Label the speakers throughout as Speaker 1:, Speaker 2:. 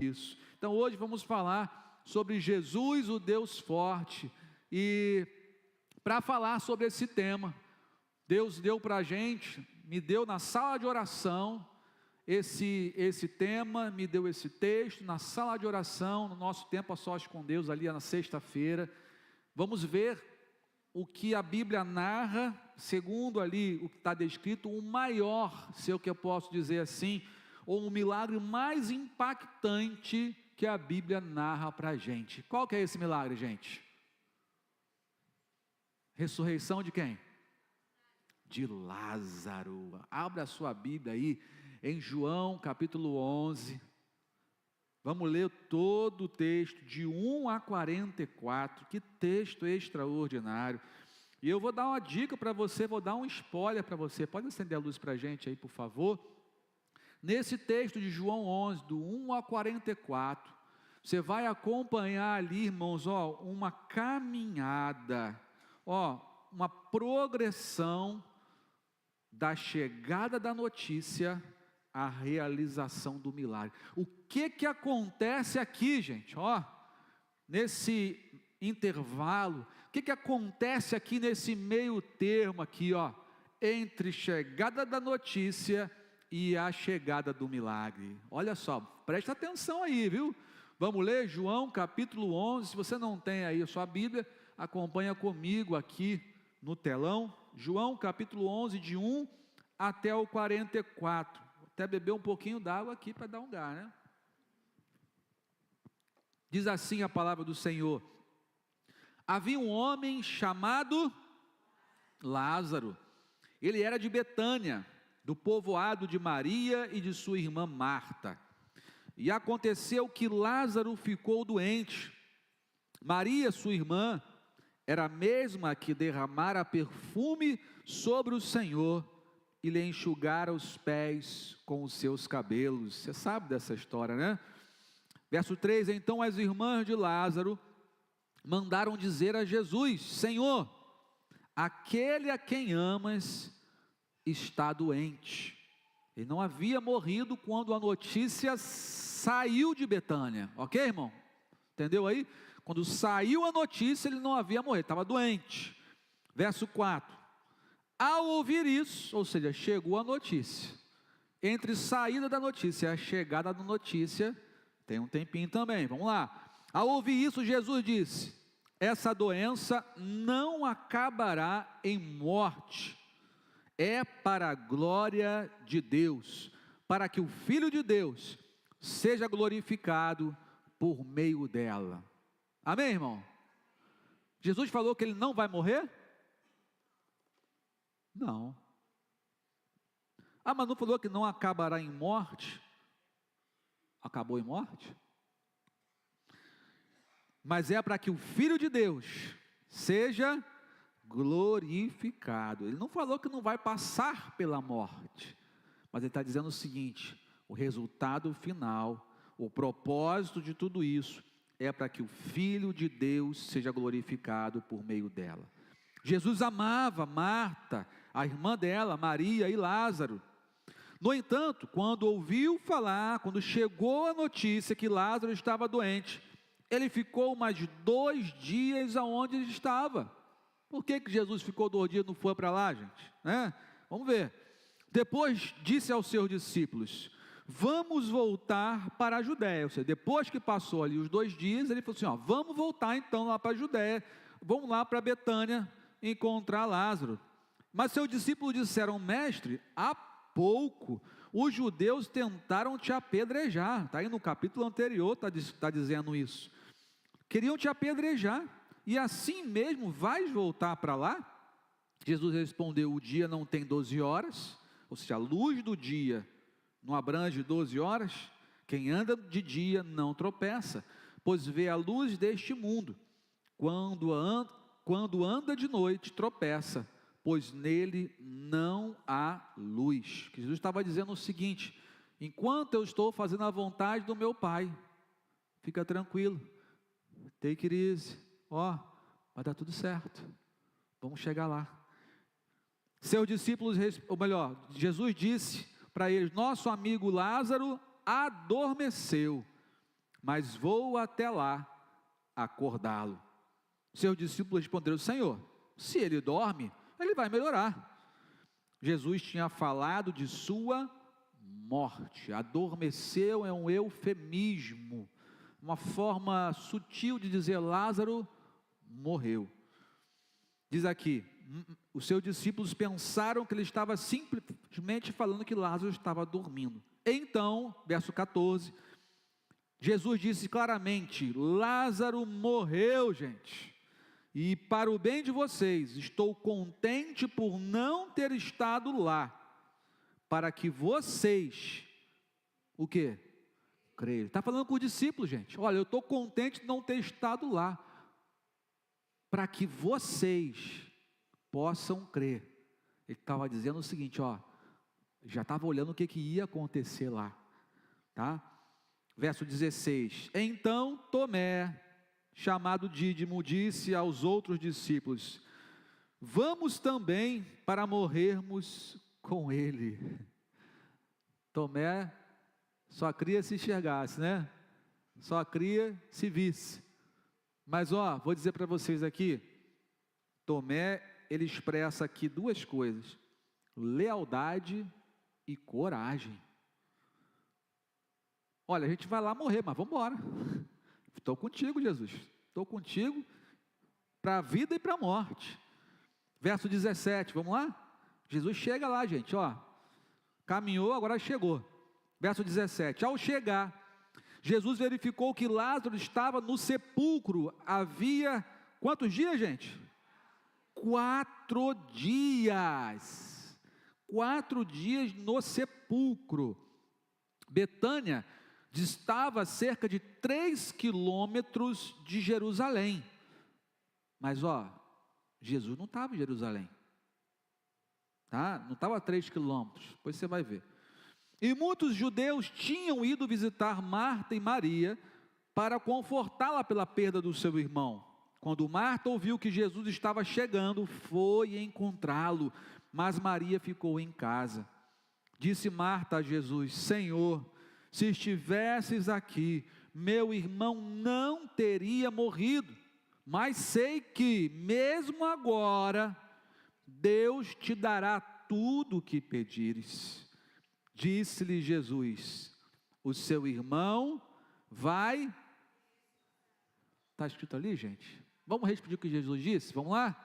Speaker 1: isso. Então hoje vamos falar sobre Jesus, o Deus forte. E para falar sobre esse tema, Deus deu para a gente, me deu na sala de oração esse tema, me deu esse texto na sala de oração, no nosso tempo a sós com Deus, ali na sexta-feira. Vamos ver o que a Bíblia narra, segundo ali o que está descrito, o maior, se é o que eu posso dizer assim, ou um milagre mais impactante que a Bíblia narra para a gente. Qual que é esse milagre, gente? Ressurreição de quem? De Lázaro. Abra a sua Bíblia aí, em João capítulo 11, vamos ler todo o texto, de 1 a 44, que texto extraordinário. E eu vou dar uma dica para você, vou dar um spoiler para você, pode acender a luz para a gente aí, por favor. Nesse texto de João 11, do 1 a 44, você vai acompanhar ali, irmãos, uma caminhada, uma progressão da chegada da notícia à realização do milagre. O que acontece aqui, gente? Nesse intervalo, o que acontece aqui nesse meio termo aqui, entre chegada da notícia e a chegada do milagre? Olha só, presta atenção aí, viu? Vamos ler João capítulo 11, se você não tem aí a sua Bíblia, acompanha comigo aqui no telão, João capítulo 11, de 1 até o 44, até beber um pouquinho d'água aqui para dar um gás, né? Diz assim a palavra do Senhor: havia um homem chamado Lázaro, ele era de Betânia, do povoado de Maria e de sua irmã Marta, e aconteceu que Lázaro ficou doente. Maria, sua irmã, era a mesma que derramara perfume sobre o Senhor e lhe enxugara os pés com os seus cabelos. Você sabe dessa história, né? Verso 3, então as irmãs de Lázaro mandaram dizer a Jesus: Senhor, aquele a quem amas está doente. Ele não havia morrido quando a notícia saiu de Betânia, ok, irmão? Entendeu aí? Quando saiu a notícia, ele não havia morrido, estava doente. Verso 4, ao ouvir isso, ou seja, chegou a notícia, entre saída da notícia e a chegada da notícia, tem um tempinho também, vamos lá. Ao ouvir isso, Jesus disse: essa doença não acabará em morte, é para a glória de Deus, para que o Filho de Deus seja glorificado por meio dela. Amém, irmão? Jesus falou que ele não vai morrer? Não. Mas não falou que não acabará em morte? Acabou em morte? Mas é para que o Filho de Deus seja glorificado. Ele não falou que não vai passar pela morte, mas ele está dizendo o seguinte: o resultado final, o propósito de tudo isso é para que o Filho de Deus seja glorificado por meio dela. Jesus amava Marta, a irmã dela, Maria e Lázaro. No entanto, quando ouviu falar, quando chegou a notícia que Lázaro estava doente, ele ficou mais 2 dias aonde ele estava. Por que Jesus ficou 2 dias e não foi para lá, gente? Vamos ver. Depois disse aos seus discípulos: vamos voltar para a Judéia. Ou seja, depois que passou ali os 2 dias, ele falou assim: vamos voltar então lá para a Judéia, vamos lá para Betânia encontrar Lázaro. Mas seus discípulos disseram: mestre, há pouco os judeus tentaram te apedrejar. Está aí no capítulo anterior, está dizendo isso. Queriam te apedrejar, e assim mesmo vais voltar para lá? Jesus respondeu: o dia não tem 12 horas, ou seja, a luz do dia não abrange 12 horas, quem anda de dia não tropeça, pois vê a luz deste mundo, quando anda de noite tropeça, pois nele não há luz. Jesus estava dizendo o seguinte: enquanto eu estou fazendo a vontade do meu Pai, fica tranquilo, take it easy, vai dar tudo certo, vamos chegar lá. Seus discípulos, ou melhor, Jesus disse para eles: nosso amigo Lázaro adormeceu, mas vou até lá acordá-lo. Seus discípulos responderam: Senhor, se ele dorme, ele vai melhorar. Jesus tinha falado de sua morte. Adormeceu é um eufemismo, uma forma sutil de dizer Lázaro morreu. Diz aqui, os seus discípulos pensaram que ele estava simplesmente falando que Lázaro estava dormindo. Então, verso 14, Jesus disse claramente: Lázaro morreu, gente. E para o bem de vocês, estou contente por não ter estado lá, para que vocês, o quê? Creiam. Está falando com os discípulos, gente. Olha, eu estou contente de não ter estado lá, para que vocês possam crer. Ele estava dizendo o seguinte, ó, já estava olhando o que ia acontecer lá, tá? Verso 16, então Tomé, chamado Dídimo, disse aos outros discípulos: vamos também para morrermos com ele. Tomé só cria se enxergasse, né? Só cria se visse. Mas ó, vou dizer para vocês aqui, Tomé, ele expressa aqui duas coisas: lealdade e coragem. Olha, a gente vai lá morrer, mas vamos embora. Estou contigo, Jesus. Estou contigo para a vida e para a morte. Verso 17, vamos lá? Jesus chega lá, gente, ó. Caminhou, agora chegou. Verso 17, ao chegar, Jesus verificou que Lázaro estava no sepulcro. Havia quantos dias, gente? 4 dias. 4 dias no sepulcro. Betânia distava cerca de 3 quilômetros de Jerusalém. Mas ó, Jesus não estava em Jerusalém, tá? Não estava a 3 quilômetros, depois você vai ver. E muitos judeus tinham ido visitar Marta e Maria para confortá-la pela perda do seu irmão. Quando Marta ouviu que Jesus estava chegando, foi encontrá-lo, mas Maria ficou em casa. Disse Marta a Jesus: Senhor, se estivesses aqui, meu irmão não teria morrido, mas sei que, mesmo agora, Deus te dará tudo o que pedires. Disse-lhe Jesus: o seu irmão vai... Está escrito ali, gente? Vamos repetir o que Jesus disse? Vamos lá?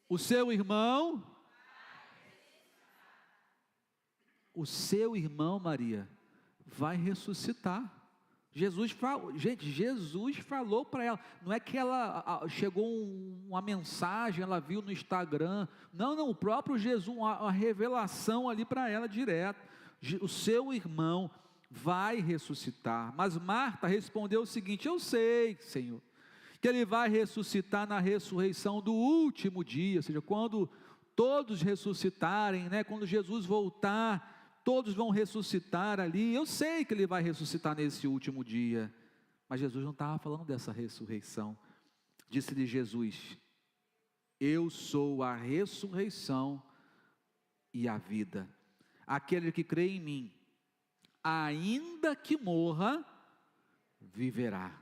Speaker 1: O seu irmão... O seu irmão, Maria, vai ressuscitar. Jesus falou, gente, Jesus falou para ela, não é que ela chegou uma mensagem, ela viu no Instagram, não, o próprio Jesus, a revelação ali para ela direto, o seu irmão vai ressuscitar. Mas Marta respondeu o seguinte: eu sei, Senhor, que ele vai ressuscitar na ressurreição do último dia, ou seja, quando todos ressuscitarem, né, quando Jesus voltar, todos vão ressuscitar ali. Eu sei que ele vai ressuscitar nesse último dia. Mas Jesus não estava falando dessa ressurreição. Disse-lhe Jesus: eu sou a ressurreição e a vida. Aquele que crê em mim, ainda que morra, viverá.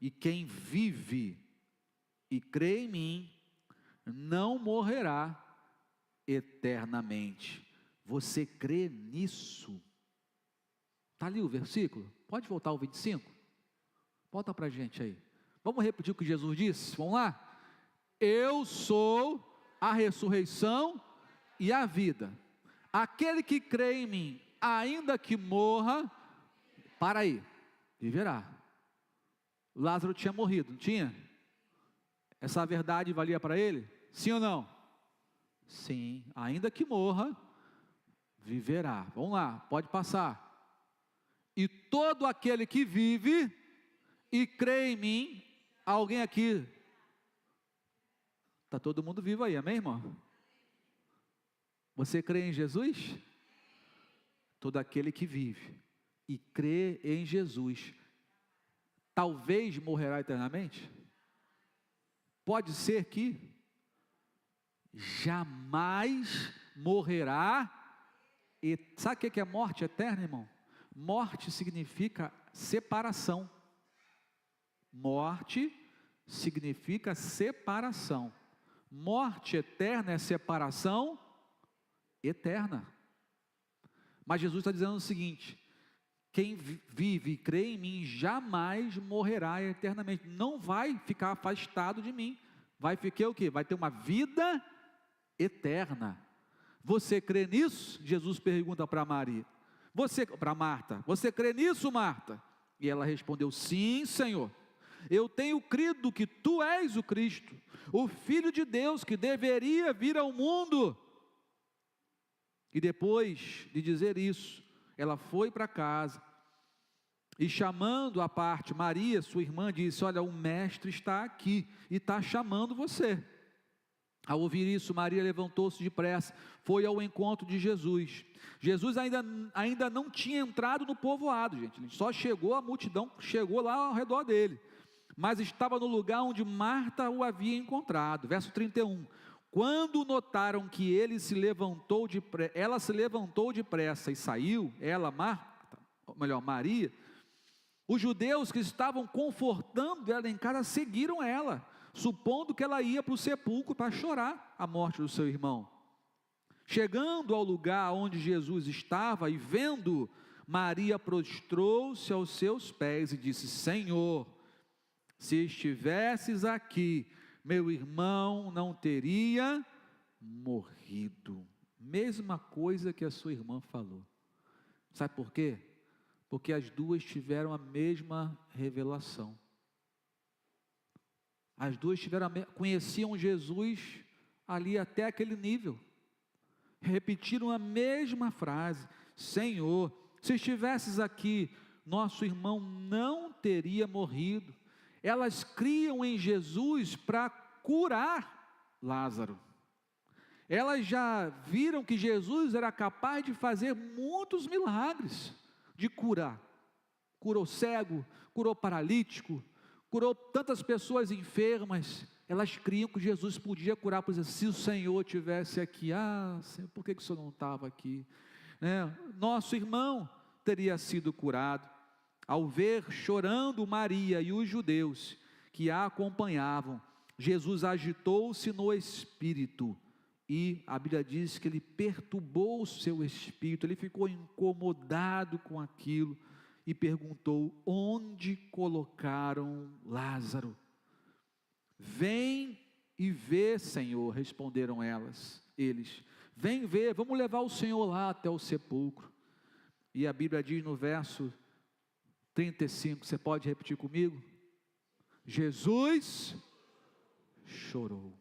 Speaker 1: E quem vive e crê em mim, não morrerá eternamente. Você crê nisso? Está ali o versículo? Pode voltar ao 25? Volta para a gente aí. Vamos repetir o que Jesus disse? Vamos lá? Eu sou a ressurreição e a vida. Aquele que crê em mim, ainda que morra, para aí, viverá. Lázaro tinha morrido, não tinha? Essa verdade valia para ele? Sim ou não? Sim, ainda que morra, viverá. Vamos lá, pode passar. E todo aquele que vive e crê em mim, alguém aqui, está todo mundo vivo aí, amém, irmão? Você crê em Jesus? Todo aquele que vive e crê em Jesus, talvez morrerá eternamente? Pode ser que jamais morrerá. E sabe o que é morte eterna, irmão? Morte significa separação. Morte significa separação. Morte eterna é separação eterna. Mas Jesus está dizendo o seguinte: quem vive e crê em mim jamais morrerá eternamente. Não vai ficar afastado de mim. Vai ficar o quê? Vai ter uma vida eterna. Você crê nisso? Jesus pergunta para Marta. Você crê nisso, Marta? E ela respondeu: sim, Senhor. Eu tenho crido que tu és o Cristo, o Filho de Deus que deveria vir ao mundo. E depois de dizer isso, ela foi para casa e, chamando à parte Maria, sua irmã, disse: olha, o mestre está aqui e está chamando você. Ao ouvir isso, Maria levantou-se depressa, foi ao encontro de Jesus. Jesus ainda não tinha entrado no povoado, gente. Ele só chegou, a multidão chegou lá ao redor dele, mas estava no lugar onde Marta o havia encontrado. Verso 31. Quando notaram que ela se levantou depressa e saiu, Maria, os judeus que estavam confortando ela em casa seguiram ela, supondo que ela ia para o sepulcro para chorar a morte do seu irmão. Chegando ao lugar onde Jesus estava e vendo, Maria prostrou-se aos seus pés e disse: Senhor, se estivesses aqui, meu irmão não teria morrido. Mesma coisa que a sua irmã falou. Sabe por quê? Porque as duas tiveram a mesma revelação. As duas conheciam Jesus ali até aquele nível. Repetiram a mesma frase: Senhor, se estivesses aqui, nosso irmão não teria morrido. Elas criam em Jesus para curar Lázaro. Elas já viram que Jesus era capaz de fazer muitos milagres, de curar. Curou cego, curou paralítico, curou tantas pessoas enfermas. Elas criam que Jesus podia curar, por exemplo, se o Senhor estivesse aqui. Senhor, por que o Senhor não estava aqui? Nosso irmão teria sido curado. Ao ver chorando Maria e os judeus que a acompanhavam, Jesus agitou-se no espírito e a Bíblia diz que ele perturbou o seu espírito, ele ficou incomodado com aquilo e perguntou: onde colocaram Lázaro? Vem e vê, Senhor, responderam eles. Vem ver, vamos levar o Senhor lá até o sepulcro. E a Bíblia diz no verso 35, você pode repetir comigo? Jesus chorou.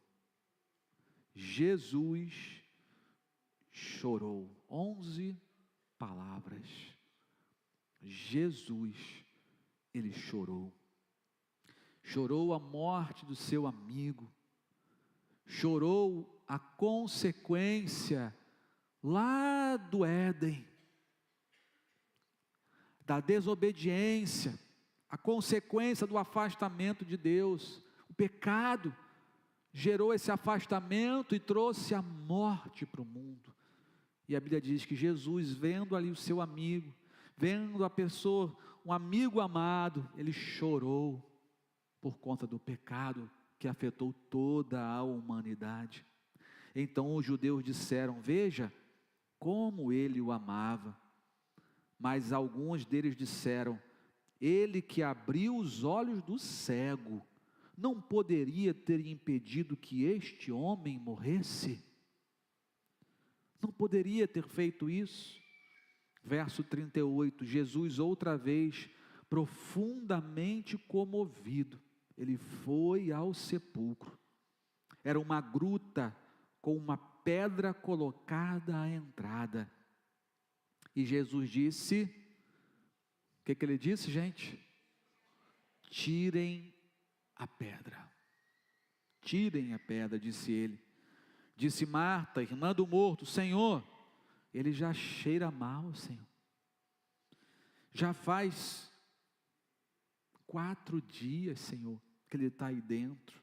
Speaker 1: Jesus chorou. 11 palavras. Jesus, ele chorou. Chorou a morte do seu amigo. Chorou a consequência lá do Éden, da desobediência, a consequência do afastamento de Deus. O pecado gerou esse afastamento e trouxe a morte para o mundo. E a Bíblia diz que Jesus, vendo ali o seu amigo, vendo a pessoa, um amigo amado, ele chorou por conta do pecado que afetou toda a humanidade. Então os judeus disseram: veja como ele o amava. Mas alguns deles disseram: ele que abriu os olhos do cego, não poderia ter impedido que este homem morresse? Não poderia ter feito isso? Verso 38, Jesus outra vez, profundamente comovido, ele foi ao sepulcro. Era uma gruta com uma pedra colocada à entrada. E Jesus disse, o que ele disse, gente? Tirem a pedra. Tirem a pedra, disse ele. Disse Marta, irmã do morto: Senhor, ele já cheira mal, Senhor. Já faz 4 dias, Senhor, que ele está aí dentro.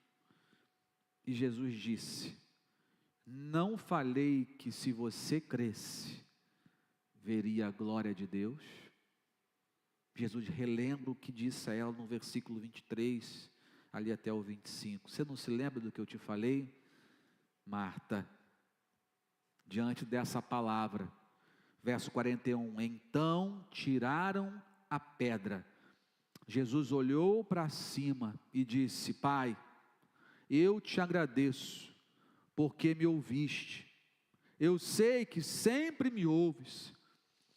Speaker 1: E Jesus disse: não falei que se você cresce, veria a glória de Deus? Jesus relembra o que disse a ela no versículo 23, ali até o 25. Você não se lembra do que eu te falei? Marta, diante dessa palavra, verso 41, então tiraram a pedra. Jesus olhou para cima e disse: Pai, eu te agradeço, porque me ouviste. Eu sei que sempre me ouves,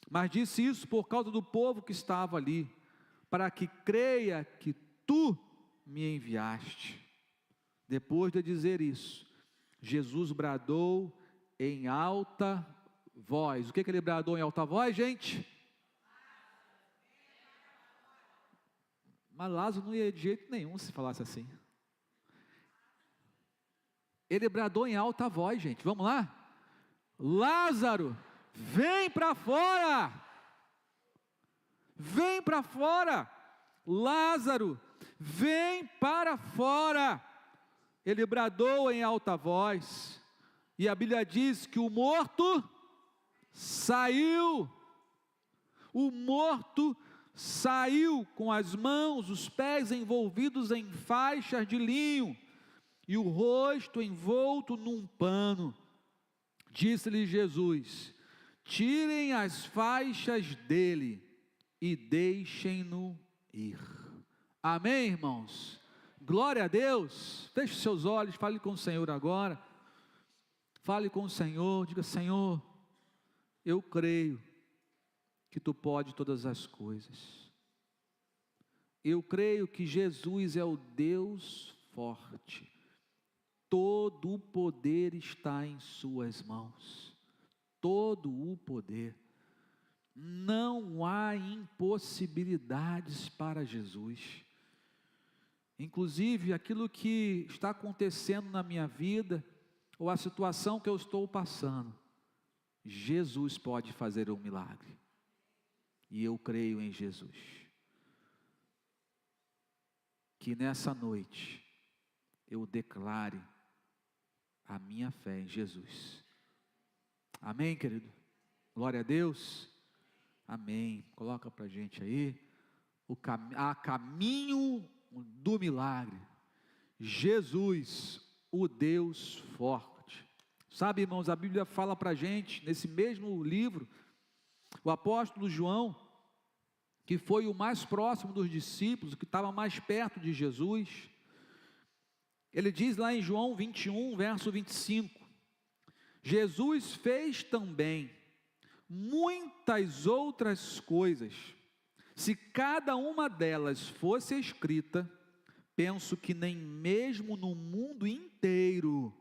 Speaker 1: mas disse isso por causa do povo que estava ali, para que creia que tu me enviaste. Depois de dizer isso, Jesus bradou em alta voz. O que ele bradou em alta voz, gente? Mas Lázaro não ia de jeito nenhum se falasse assim. Ele bradou em alta voz, gente. Vamos lá? Lázaro, vem para fora! Vem para fora! Lázaro, vem para fora! Ele bradou em alta voz, e a Bíblia diz que o morto saiu. O morto saiu com as mãos, os pés envolvidos em faixas de linho, e o rosto envolto num pano. Disse-lhe Jesus: tirem as faixas dele e deixem-no ir. Amém, irmãos? Glória a Deus. Feche seus olhos, fale com o Senhor agora. Fale com o Senhor, diga: Senhor, eu creio que tu pode todas as coisas. Eu creio que Jesus é o Deus forte. Todo o poder está em suas mãos. Todo o poder. Não há impossibilidades para Jesus. Inclusive, aquilo que está acontecendo na minha vida, ou a situação que eu estou passando, Jesus pode fazer um milagre. E eu creio em Jesus. Que nessa noite, eu declare a minha fé em Jesus. Amém, querido? Glória a Deus. Amém. Coloca para a gente aí. A caminho do milagre. Jesus, o Deus forte. Sabe, irmãos, a Bíblia fala para a gente, nesse mesmo livro, o apóstolo João, que foi o mais próximo dos discípulos, que estava mais perto de Jesus, ele diz lá em João 21, verso 25, Jesus fez também muitas outras coisas. Se cada uma delas fosse escrita, penso que nem mesmo no mundo inteiro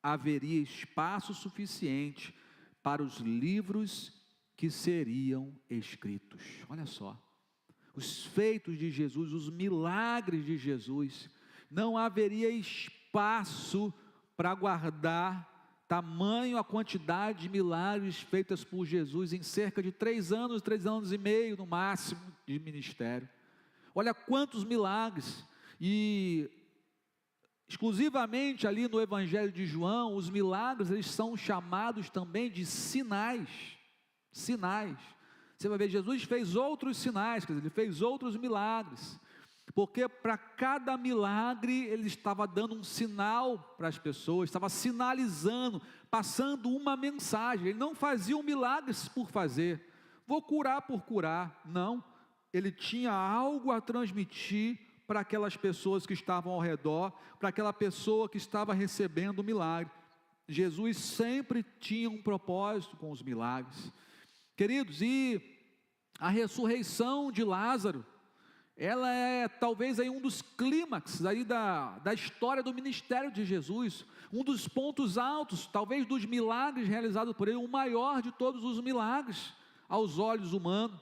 Speaker 1: haveria espaço suficiente para os livros que seriam escritos. Olha só, os feitos de Jesus, os milagres de Jesus, não haveria espaço para guardar tamanho a quantidade de milagres feitas por Jesus em cerca de 3 anos e meio no máximo de ministério. Olha quantos milagres. E exclusivamente ali no Evangelho de João, os milagres eles são chamados também de sinais. Sinais. Você vai ver, Jesus fez outros sinais, quer dizer, ele fez outros milagres. Porque para cada milagre ele estava dando um sinal para as pessoas, estava sinalizando, passando uma mensagem. Ele não fazia um milagre por fazer, vou curar por curar, não. Ele tinha algo a transmitir para aquelas pessoas que estavam ao redor, para aquela pessoa que estava recebendo o milagre. Jesus sempre tinha um propósito com os milagres. Queridos, e a ressurreição de Lázaro, ela é talvez aí um dos clímax aí da história do ministério de Jesus, um dos pontos altos, talvez dos milagres realizados por ele, o maior de todos os milagres aos olhos humanos.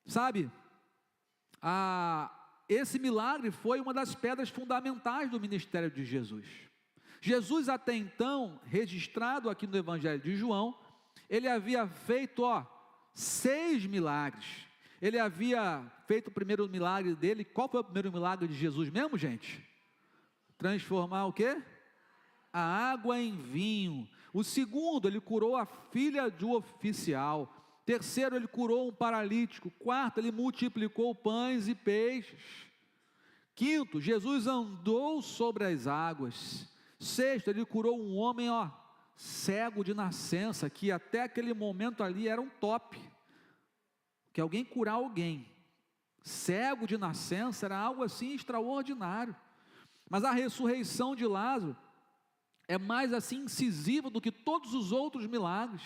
Speaker 1: Sabe, esse milagre foi uma das pedras fundamentais do ministério de Jesus. Jesus até então, registrado aqui no Evangelho de João, ele havia feito 6 milagres. Ele havia feito o primeiro milagre dele. Qual foi o primeiro milagre de Jesus mesmo, gente? Transformar o quê? A água em vinho. O segundo, ele curou a filha de um oficial. Terceiro, ele curou um paralítico. Quarto, ele multiplicou pães e peixes. Quinto, Jesus andou sobre as águas. Sexto, ele curou um homem, cego de nascença, que até aquele momento ali era um top. Que alguém curar alguém cego de nascença era algo assim extraordinário. Mas a ressurreição de Lázaro é mais assim incisiva do que todos os outros milagres,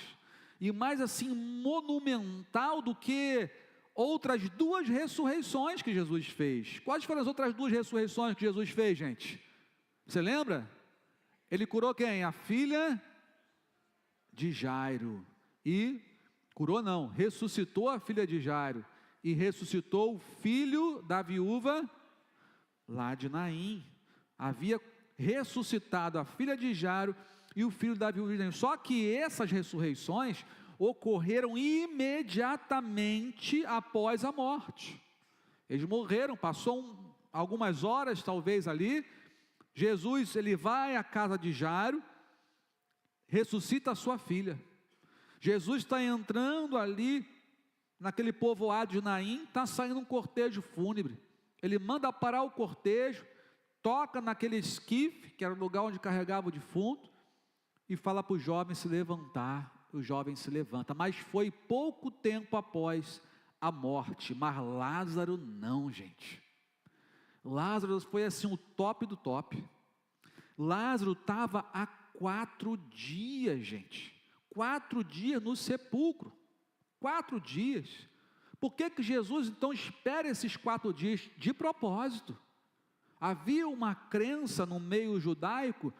Speaker 1: e mais assim monumental do que outras duas ressurreições que Jesus fez. Quais foram as outras duas ressurreições que Jesus fez, gente? Você lembra? Ele curou quem? A filha de Jairo. E curou não, ressuscitou a filha de Jairo. E ressuscitou o filho da viúva lá de Naim. Havia ressuscitado a filha de Jairo e o filho da viúva de Naim. Só que essas ressurreições ocorreram imediatamente após a morte. Eles morreram, passou algumas horas talvez ali. Jesus, ele vai à casa de Jairo, ressuscita a sua filha. Jesus está entrando ali naquele povoado de Naim, está saindo um cortejo fúnebre. Ele manda parar o cortejo, toca naquele esquife, que era o lugar onde carregava o defunto, e fala para o jovem se levantar. O jovem se levanta, mas foi pouco tempo após a morte. Mas Lázaro não, gente. Lázaro foi assim o top do top. Lázaro estava há 4 dias, gente. 4 dias no sepulcro. 4 dias. Por que Jesus então espera esses 4 dias? De propósito. Havia uma crença no meio judaico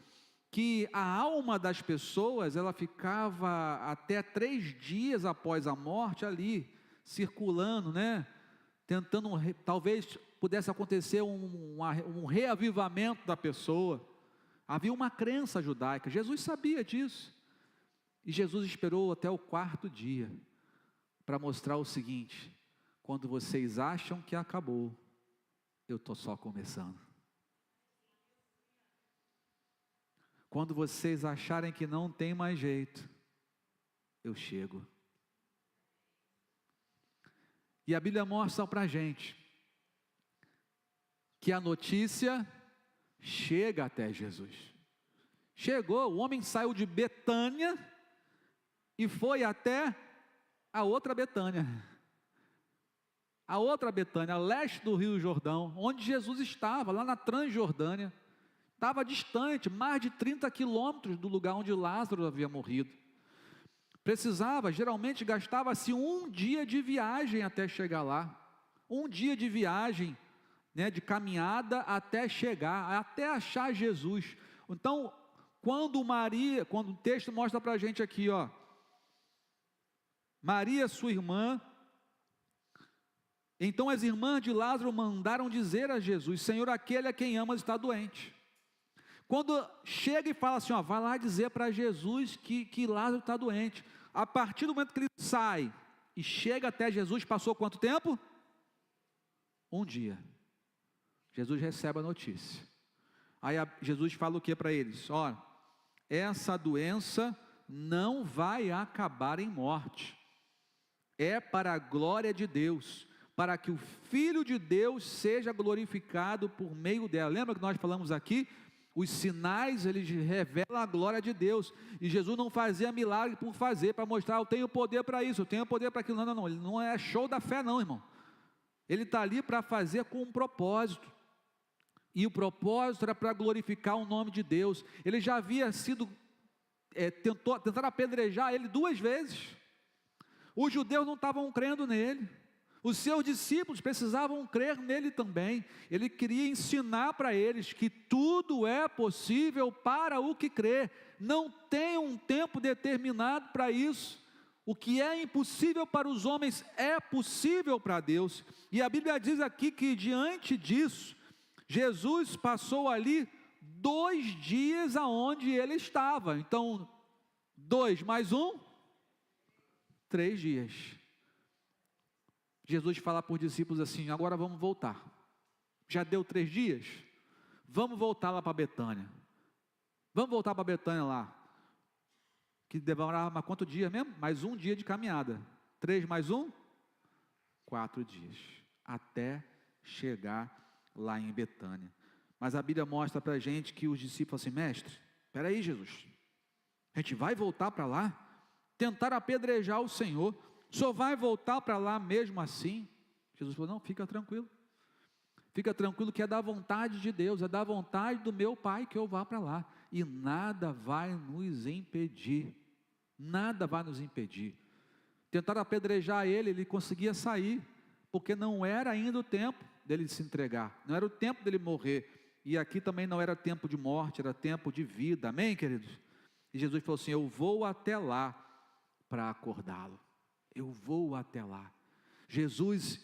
Speaker 1: que a alma das pessoas, ela ficava até 3 dias após a morte ali, circulando, né? Tentando, talvez pudesse acontecer um reavivamento da pessoa. Havia uma crença judaica, Jesus sabia disso. E Jesus esperou até o 4º dia, para mostrar o seguinte: quando vocês acham que acabou, eu estou só começando. Quando vocês acharem que não tem mais jeito, eu chego. E a Bíblia mostra para a gente que a notícia chega até Jesus. Chegou, o homem saiu de Betânia e foi até a outra Betânia. A outra Betânia, a leste do Rio Jordão, onde Jesus estava, lá na Transjordânia. Estava distante, mais de 30 quilômetros do lugar onde Lázaro havia morrido. Precisava, geralmente gastava-se 1 dia de viagem até chegar lá. 1 dia de viagem, né, de caminhada até chegar, até achar Jesus. Então, quando o texto mostra para a gente aqui, Maria, sua irmã, então as irmãs de Lázaro mandaram dizer a Jesus: Senhor, aquele a quem amas está doente. Quando chega e fala assim, vai lá dizer para Jesus que Lázaro está doente. A partir do momento que ele sai e chega até Jesus, passou quanto tempo? 1 dia. Jesus recebe a notícia. Aí Jesus fala o que para eles? Essa doença não vai acabar em morte. É para a glória de Deus, para que o Filho de Deus seja glorificado por meio dela. Lembra que nós falamos aqui? Os sinais, eles revelam a glória de Deus. E Jesus não fazia milagre por fazer, para mostrar: eu tenho poder para isso, eu tenho poder para aquilo. Não. Ele não é show da fé não, irmão. Ele está ali para fazer com um propósito. E o propósito era para glorificar o nome de Deus. Ele já havia sido, tentaram apedrejar ele 2 vezes. Os judeus não estavam crendo nele. Os seus discípulos precisavam crer nele também. Ele queria ensinar para eles que tudo é possível para o que crê. Não tem um tempo determinado para isso. O que é impossível para os homens é possível para Deus. E a Bíblia diz aqui que diante disso, Jesus passou ali 2 dias aonde ele estava. Então, 2 mais 1, 3 dias. Jesus fala para os discípulos assim: agora vamos voltar. Já deu 3 dias? Vamos voltar lá para Betânia. Vamos voltar para Betânia lá. Que demorava mais quanto dia mesmo? Mais 1 dia de caminhada. 3 mais 1? 4 dias, até chegar lá em Betânia. Mas a Bíblia mostra para a gente que os discípulos assim, mestre, espera aí Jesus, a gente vai voltar para lá? Tentar apedrejar o Senhor, o Senhor vai voltar para lá mesmo assim? Jesus falou, não, fica tranquilo que é da vontade de Deus, é da vontade do meu Pai que eu vá para lá, e nada vai nos impedir, tentaram apedrejar ele conseguia sair, porque não era ainda o tempo dele se entregar, não era o tempo dele morrer, e aqui também não era tempo de morte, era tempo de vida, amém queridos? E Jesus falou assim, eu vou até lá para acordá-lo, eu vou até lá. Jesus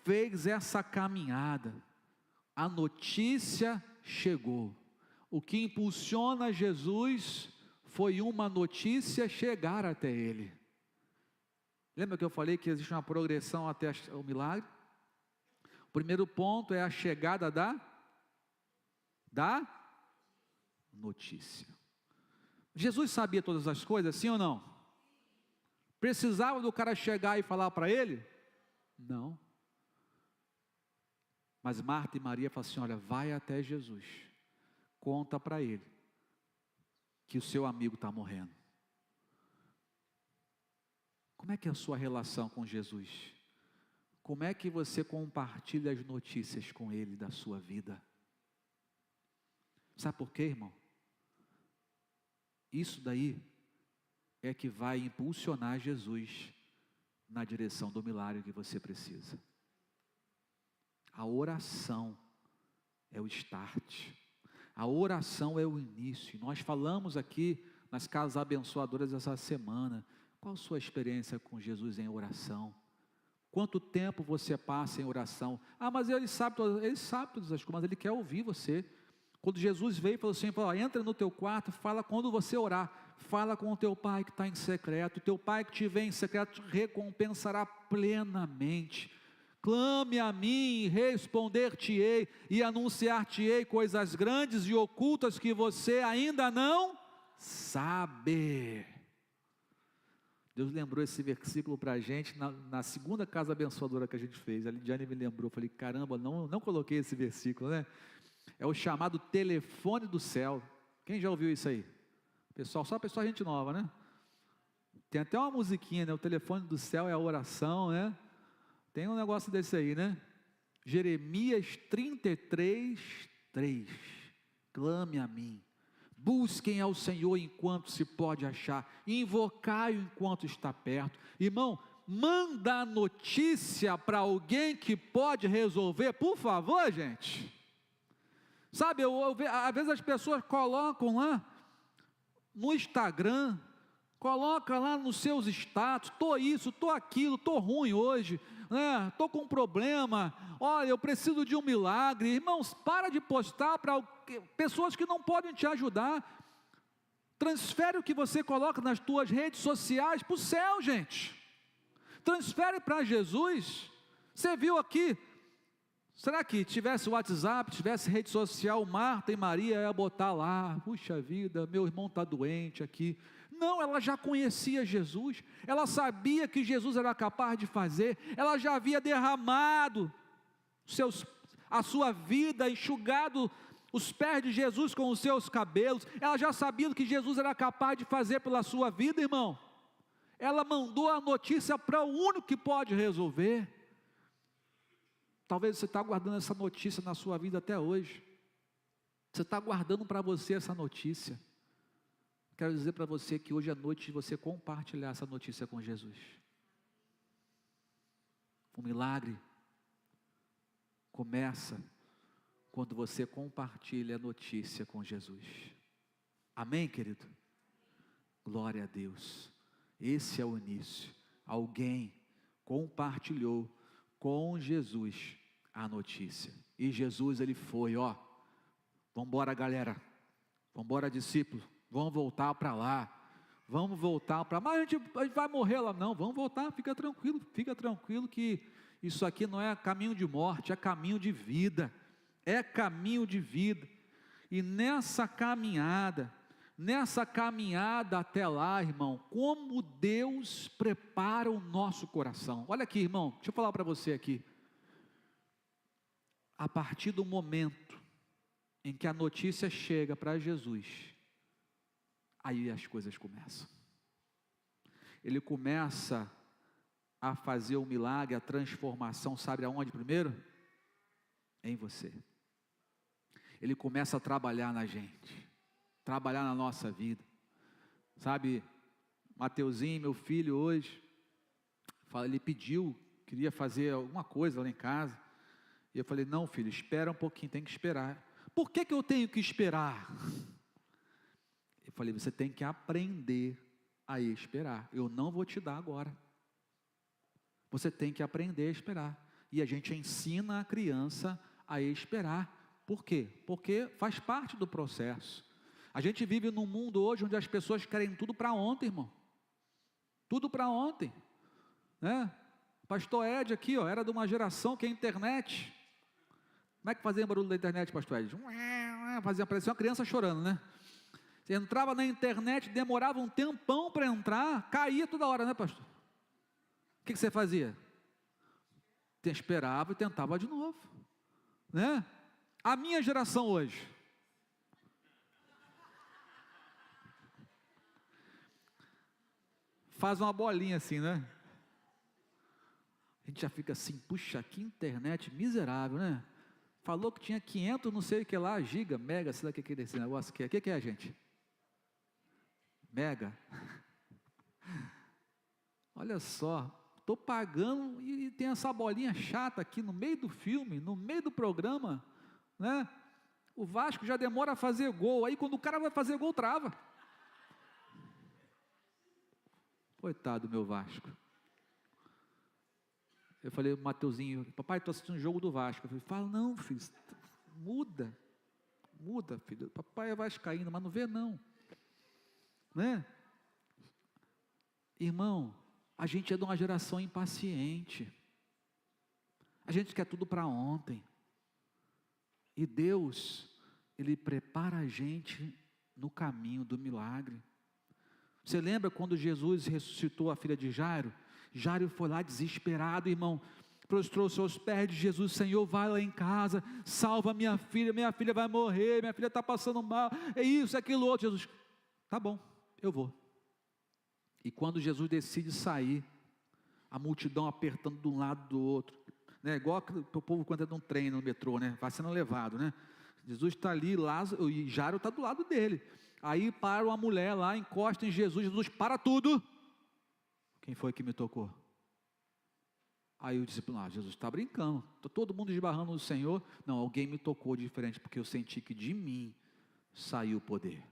Speaker 1: fez essa caminhada, a notícia chegou, o que impulsiona Jesus foi uma notícia chegar até ele. Lembra que eu falei que existe uma progressão até o milagre? O primeiro ponto é a chegada da notícia. Jesus sabia todas as coisas, sim ou não? Precisava do cara chegar e falar para ele? Não. Mas Marta e Maria falam assim, olha, vai até Jesus, conta para ele, que o seu amigo está morrendo. Como é que é a sua relação com Jesus? Como é que você compartilha as notícias com ele da sua vida? Sabe por quê, irmão? Isso daí é que vai impulsionar Jesus na direção do milagre que você precisa. A oração é o start, a oração é o início. Nós falamos aqui nas casas abençoadoras essa semana, qual a sua experiência com Jesus em oração? Quanto tempo você passa em oração? Ah, mas ele sabe todas as coisas, mas ele quer ouvir você. Quando Jesus veio e falou assim, entra no teu quarto, fala quando você orar, fala com o teu pai que está em secreto, o teu pai que te vê em secreto te recompensará plenamente. Clame a mim, responder-te-ei e anunciar-te-ei coisas grandes e ocultas que você ainda não sabe. Deus lembrou esse versículo para a gente na segunda casa abençoadora que a gente fez. A Lidiane me lembrou, falei, caramba, não coloquei esse versículo, né? É o chamado telefone do céu. Quem já ouviu isso aí? Pessoal, só pessoal gente nova, né? Tem até uma musiquinha, né? O telefone do céu é a oração, né? Tem um negócio desse aí, né? Jeremias 33, 3. Clame a mim. Busquem ao Senhor enquanto se pode achar. Invocai-o enquanto está perto. Irmão, manda a notícia para alguém que pode resolver, por favor, gente. Sabe, às vezes as pessoas colocam lá no Instagram, coloca lá nos seus status, estou isso, estou aquilo, estou ruim hoje, estou com um problema, olha, eu preciso de um milagre. Irmãos, para de postar para pessoas que não podem te ajudar. Transfere o que você coloca nas tuas redes sociais para o céu, gente. Transfere para Jesus. Você viu aqui, será que tivesse WhatsApp, tivesse rede social, Marta e Maria ia botar lá, puxa vida, meu irmão está doente aqui. Não, ela já conhecia Jesus, ela sabia que Jesus era capaz de fazer, ela já havia derramado a sua vida, enxugado os pés de Jesus com os seus cabelos, ela já sabia o que Jesus era capaz de fazer pela sua vida, irmão. Ela mandou a notícia para o único que pode resolver. Talvez você está guardando essa notícia na sua vida até hoje, você está guardando para você essa notícia. Quero dizer para você que hoje à noite você compartilhar essa notícia com Jesus. O milagre começa quando você compartilha a notícia com Jesus. Amém, querido? Glória a Deus. Esse é o início. Alguém compartilhou com Jesus a notícia. E Jesus, ele foi, vamos embora, galera. Vamos embora, discípulo. Vamos voltar para lá. Vamos voltar para... Mas a gente vai morrer lá. Não, vamos voltar, fica tranquilo que isso aqui não é caminho de morte, é caminho de vida. É caminho de vida. E nessa caminhada, nessa caminhada até lá, irmão, como Deus prepara o nosso coração. Olha aqui, irmão, deixa eu falar para você aqui. A partir do momento em que a notícia chega para Jesus, aí as coisas começam. Ele começa a fazer o milagre, a transformação, sabe aonde primeiro? Em você. Ele começa a trabalhar na gente, trabalhar na nossa vida. Sabe, Mateuzinho, meu filho hoje, ele pediu, queria fazer alguma coisa lá em casa, e eu falei, não filho, espera um pouquinho, tem que esperar. Por que eu tenho que esperar? Eu falei, você tem que aprender a esperar, eu não vou te dar agora. Você tem que aprender a esperar. E a gente ensina a criança a esperar. Por quê? Porque faz parte do processo. A gente vive num mundo hoje onde as pessoas querem tudo para ontem, irmão. Tudo para ontem. Né? Pastor Ed aqui, ó, era de uma geração que a internet... Como é que fazia o barulho da internet, pastor Ed? Parecia uma criança chorando, né? Você entrava na internet, demorava um tempão para entrar, caía toda hora, né, pastor? O que você fazia? Esperava e tentava de novo, né? A minha geração hoje, faz uma bolinha assim, né? A gente já fica assim, puxa, que internet miserável, né? Falou que tinha 500, não sei o que lá, giga, mega, sei lá o que é esse negócio aqui. O que é, gente? Mega. Olha só. Estou pagando e tem essa bolinha chata aqui no meio do filme, no meio do programa, né? O Vasco já demora a fazer gol, aí quando o cara vai fazer gol, trava. Coitado do meu Vasco. Eu falei, Mateuzinho, papai, estou assistindo um jogo do Vasco. Eu falei, fala, não filho, muda, filho, papai é vascaíno, mas não vê não, né? Irmão, a gente é de uma geração impaciente, a gente quer tudo para ontem, e Deus, Ele prepara a gente no caminho do milagre. Você lembra quando Jesus ressuscitou a filha de Jairo? Jairo foi lá desesperado, irmão, prostrou-se aos pés de Jesus, Senhor, vai lá em casa, salva minha filha vai morrer, minha filha está passando mal, é isso, é aquilo outro. Jesus, tá bom, eu vou. E quando Jesus decide sair, a multidão apertando de um lado do outro, né? Igual o povo quando entra num trem, no metrô, né? Vai sendo levado, né? Jesus está ali, Lázaro, e Jairo está do lado dele. Aí para uma mulher lá, encosta em Jesus, Jesus para tudo. Quem foi que me tocou? Aí o discípulo, Jesus está brincando, está todo mundo esbarrando no Senhor. Não, alguém me tocou diferente, porque eu senti que de mim saiu o poder.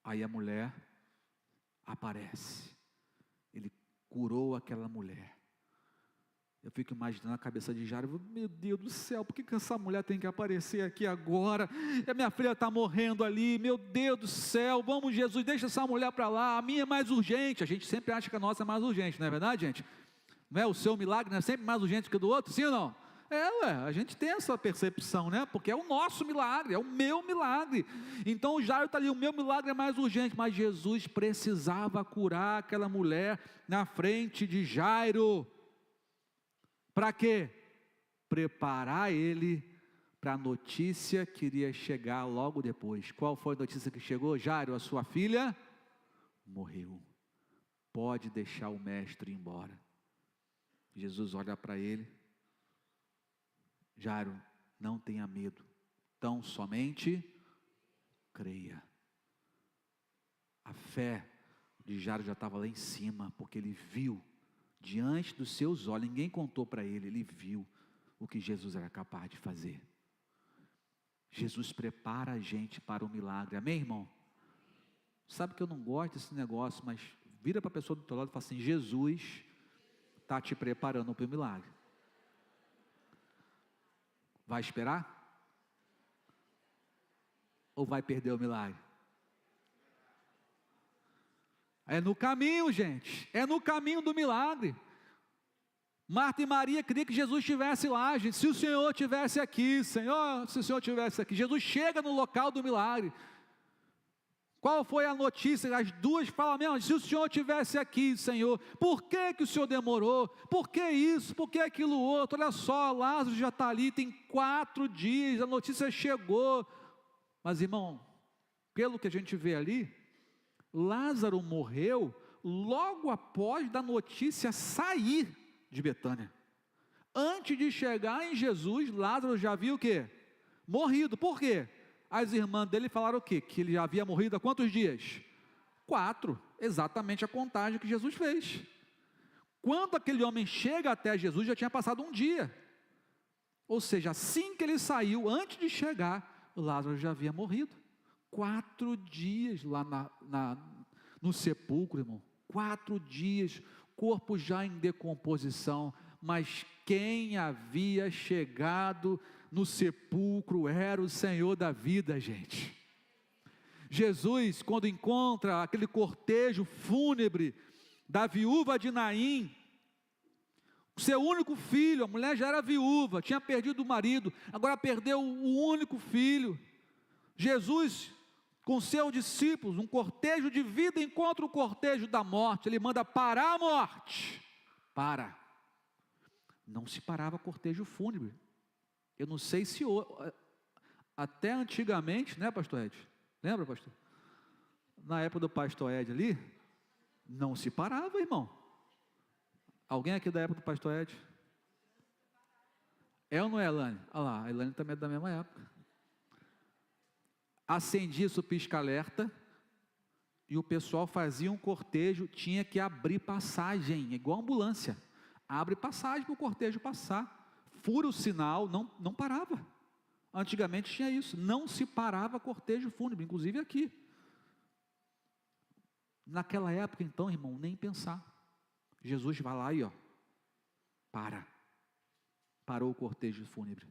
Speaker 1: Aí a mulher aparece, ele curou aquela mulher. Eu fico imaginando a cabeça de Jairo, meu Deus do céu, por que essa mulher tem que aparecer aqui agora? A minha filha está morrendo ali, meu Deus do céu, vamos Jesus, deixa essa mulher para lá, a minha é mais urgente. A gente sempre acha que a nossa é mais urgente, não é verdade, gente? Não é? O seu milagre não é sempre mais urgente que o do outro, sim ou não? A gente tem essa percepção, né? Porque é o nosso milagre, é o meu milagre. Então o Jairo está ali, o meu milagre é mais urgente, mas Jesus precisava curar aquela mulher na frente de Jairo. Para quê? Preparar ele para a notícia que iria chegar logo depois. Qual foi a notícia que chegou? Jairo, a sua filha morreu. Pode deixar o mestre ir embora. Jesus olha para ele. Jairo, não tenha medo, tão somente creia. A fé de Jairo já estava lá em cima, porque ele viu, diante dos seus olhos, ninguém contou para ele, ele viu o que Jesus era capaz de fazer. Jesus prepara a gente para o milagre, amém, irmão? Sabe que eu não gosto desse negócio, mas vira para a pessoa do teu lado e fala assim, Jesus está te preparando para o milagre. Vai esperar? Ou vai perder o milagre? É no caminho, gente. É no caminho do milagre. Marta e Maria queriam que Jesus estivesse lá, gente. Se o Senhor estivesse aqui, Senhor, se o Senhor estivesse aqui. Jesus chega no local do milagre. Qual foi a notícia? As duas falam mesmo, se o Senhor estivesse aqui, Senhor, por que o Senhor demorou? Por que isso? Por que aquilo outro? Olha só, Lázaro já está ali, tem 4 dias, a notícia chegou. Mas, irmão, pelo que a gente vê ali, Lázaro morreu logo após da notícia sair de Betânia. Antes de chegar em Jesus, Lázaro já havia o quê? Morrido. Por quê? As irmãs dele falaram o quê? Que ele já havia morrido há quantos dias? 4, exatamente a contagem que Jesus fez. Quando aquele homem chega até Jesus, já tinha passado 1 dia. Ou seja, assim que ele saiu, antes de chegar, Lázaro já havia morrido. 4 dias lá no sepulcro, irmão. 4 dias, corpo já em decomposição. Mas quem havia chegado no sepulcro era o Senhor da vida, gente. Jesus, quando encontra aquele cortejo fúnebre da viúva de Naim, seu único filho, a mulher já era viúva, tinha perdido o marido, agora perdeu o único filho. Jesus, com seus discípulos, um cortejo de vida encontra o cortejo da morte. Ele manda parar a morte. Para. Não se parava cortejo fúnebre. Eu não sei se até antigamente, né, pastor Ed? Lembra, pastor? Na época do pastor Ed ali, não se parava, irmão. Alguém aqui da época do pastor Ed? É ou não é, Elane? Olha lá, a Elane também é da mesma época. Acendia-se o pisca-alerta e o pessoal fazia um cortejo, tinha que abrir passagem, igual ambulância. Abre passagem para o cortejo passar. Fura o sinal, não parava. Antigamente tinha isso, não se parava cortejo fúnebre, inclusive aqui. Naquela época então, irmão, nem pensar. Jesus vai lá e parou o cortejo fúnebre.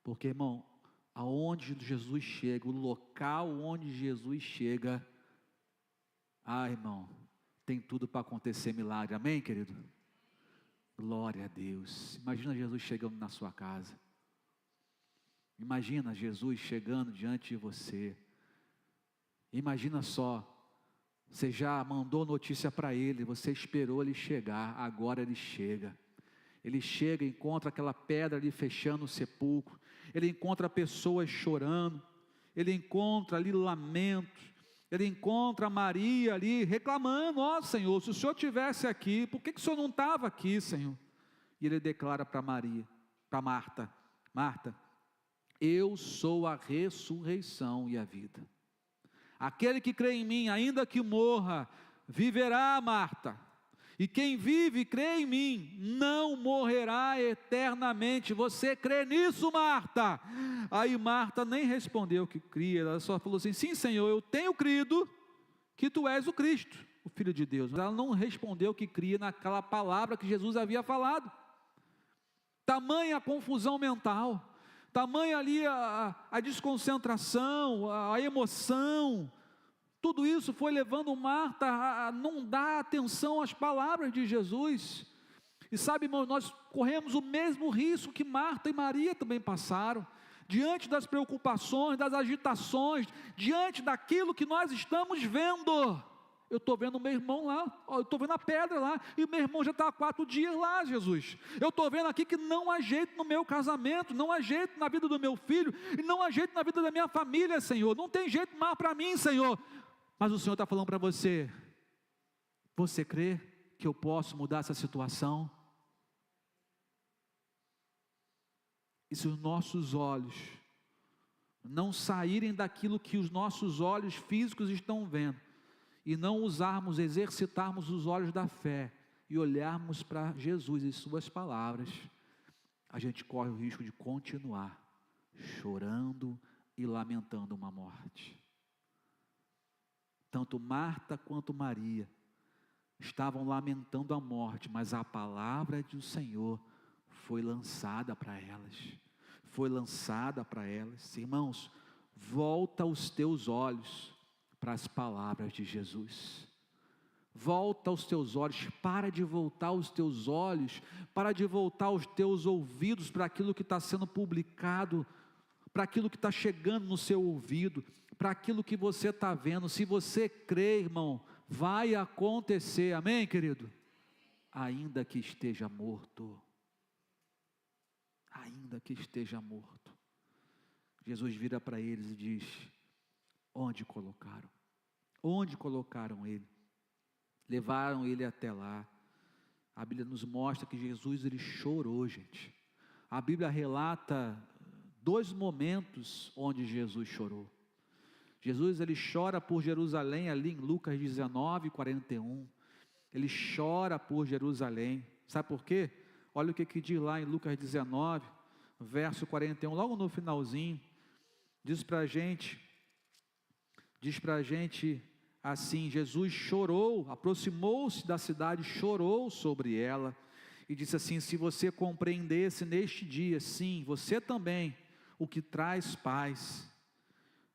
Speaker 1: Porque, irmão, aonde Jesus chega, o local onde Jesus chega, irmão, tem tudo para acontecer milagre, amém, querido? Glória a Deus. Imagina Jesus chegando na sua casa. Imagina Jesus chegando diante de você. Imagina só, você já mandou notícia para ele, você esperou ele chegar, agora ele chega. Ele chega, encontra aquela pedra ali fechando o sepulcro, ele encontra pessoas chorando, ele encontra ali lamentos, ele encontra Maria ali reclamando, Senhor, se o Senhor estivesse aqui, por que o Senhor não estava aqui, Senhor? E ele declara para Marta, Marta, eu sou a ressurreição e a vida. Aquele que crê em mim, ainda que morra, viverá, Marta. E quem vive e crê em mim, não morrerá eternamente. Você crê nisso, Marta? Aí Marta nem respondeu que cria, ela só falou assim, sim, Senhor, eu tenho crido que tu és o Cristo, o Filho de Deus. Mas ela não respondeu que cria naquela palavra que Jesus havia falado. Tamanha a confusão mental, tamanha ali a desconcentração, a emoção, tudo isso foi levando Marta a não dar atenção às palavras de Jesus. E sabe, irmão, nós corremos o mesmo risco que Marta e Maria também passaram, diante das preocupações, das agitações, diante daquilo que nós estamos vendo. Eu estou vendo o meu irmão lá, eu estou vendo a pedra lá, e o meu irmão já está há 4 dias lá, Jesus. Eu estou vendo aqui que não há jeito no meu casamento, não há jeito na vida do meu filho, e não há jeito na vida da minha família, Senhor. Não tem jeito mais para mim, Senhor. Mas o Senhor está falando para você, você crê que eu posso mudar essa situação? E se os nossos olhos não saírem daquilo que os nossos olhos físicos estão vendo, e não exercitarmos os olhos da fé, e olharmos para Jesus e suas palavras, a gente corre o risco de continuar chorando e lamentando uma morte. Tanto Marta quanto Maria estavam lamentando a morte, mas a palavra do Senhor foi lançada para elas. Foi lançada para elas. Irmãos, volta os teus olhos para as palavras de Jesus. Volta os teus olhos, para de voltar os teus olhos, para de voltar os teus ouvidos para aquilo que está sendo publicado, para aquilo que está chegando no seu ouvido, para aquilo que você está vendo. Se você crê, irmão, vai acontecer, amém, querido? Ainda que esteja morto, ainda que esteja morto. Jesus vira para eles e diz: onde colocaram? Onde colocaram ele? Levaram ele até lá. A Bíblia nos mostra que Jesus, ele chorou, gente. A Bíblia relata 2 momentos onde Jesus chorou. Jesus, ele chora por Jerusalém, ali em Lucas 19, 41. Ele chora por Jerusalém. Sabe por quê? Olha o que diz lá em Lucas 19, verso 41, logo no finalzinho. Diz para a gente assim: Jesus chorou, aproximou-se da cidade, chorou sobre ela, e disse assim: se você compreendesse neste dia, sim, você também, o que traz paz,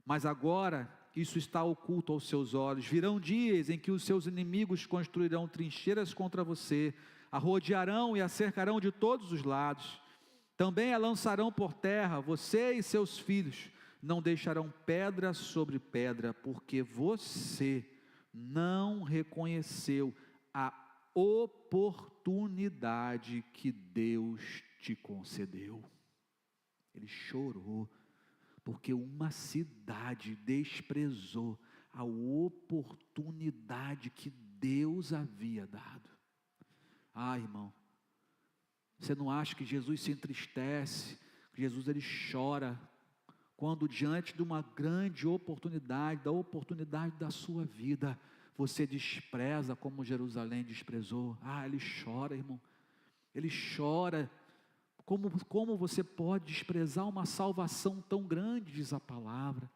Speaker 1: mas agora isso está oculto aos seus olhos. Virão dias em que os seus inimigos construirão trincheiras contra você, a rodearão e a cercarão de todos os lados, também a lançarão por terra, você e seus filhos, não deixarão pedra sobre pedra, porque você não reconheceu a oportunidade que Deus te concedeu. Ele chorou, porque uma cidade desprezou a oportunidade que Deus havia dado. Ah, irmão, você não acha que Jesus se entristece? Jesus, ele chora quando diante de uma grande oportunidade, da oportunidade da sua vida, você despreza como Jerusalém desprezou. Ah, ele chora, irmão, ele chora. Como você pode desprezar uma salvação tão grande, diz a palavra.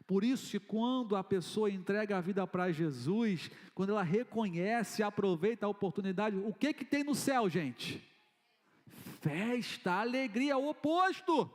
Speaker 1: Por isso que quando a pessoa entrega a vida para Jesus, quando ela reconhece e aproveita a oportunidade, o que tem no céu, gente? Festa, alegria, o oposto.